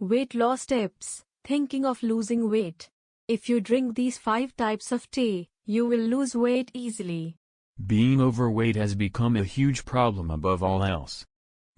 Weight loss tips. Thinking of losing weight? If you drink these 5 types of tea, you will lose weight easily. Being overweight has become a huge problem above all else.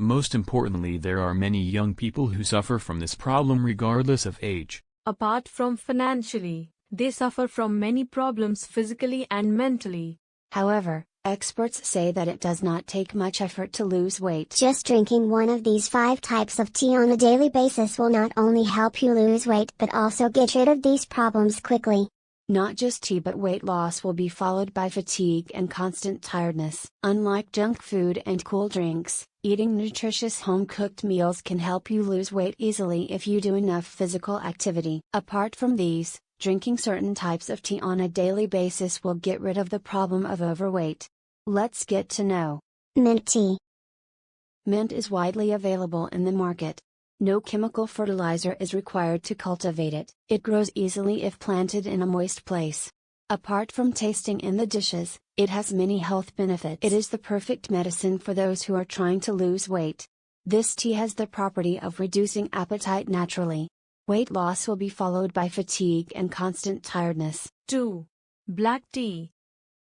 Most importantly, there are many young people who suffer from this problem regardless of age. Apart from financially, they suffer from many problems physically and mentally. However, experts say that it does not take much effort to lose weight. Just drinking one of these 5 types of tea on a daily basis will not only help you lose weight but also get rid of these problems quickly. Not just tea, but weight loss will be followed by fatigue and constant tiredness. Unlike junk food and cool drinks, eating nutritious home-cooked meals can help you lose weight easily if you do enough physical activity. Apart from these, drinking certain types of tea on a daily basis will get rid of the problem of overweight. Let's get to know. Mint tea. Mint is widely available in the market. No chemical fertilizer is required to cultivate it. It grows easily if planted in a moist place. Apart from tasting in the dishes, it has many health benefits. It is the perfect medicine for those who are trying to lose weight. This tea has the property of reducing appetite naturally. Weight loss will be followed by fatigue and constant tiredness. 2. Black tea.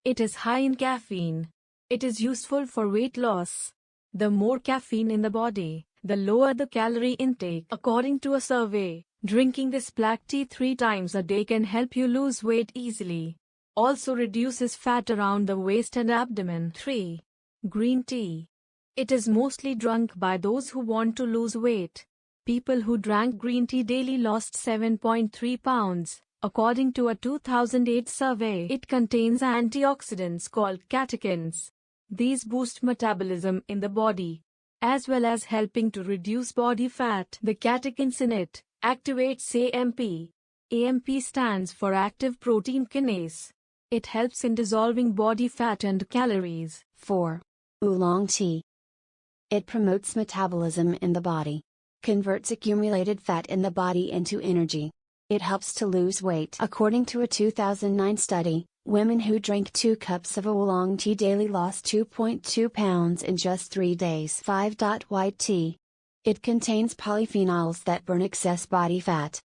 It is high in caffeine. It is useful for weight loss. The more caffeine in the body, the lower the calorie intake. According to a survey, drinking this black tea 3 times a day can help you lose weight easily. Also reduces fat around the waist and abdomen. 3. Green tea. It is mostly drunk by those who want to lose weight. People who drank green tea daily lost 7.3 pounds, according to a 2008 survey. It contains antioxidants called catechins. These boost metabolism in the body, as well as helping to reduce body fat. The catechins in it activates AMP. AMP stands for active protein kinase. It helps in dissolving body fat and calories. 4. Oolong tea. It promotes metabolism in the body, converts accumulated fat in the body into energy. It helps to lose weight. According to a 2009 study, women who drank 2 cups of oolong tea daily lost 2.2 pounds in just 3 days. 5. White tea. It contains polyphenols that burn excess body fat.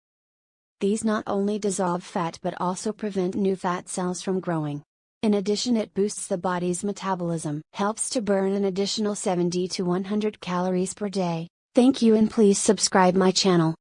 These not only dissolve fat but also prevent new fat cells from growing. In addition, it boosts the body's metabolism, helps to burn an additional 70 to 100 calories per day. Thank you, and please subscribe my channel.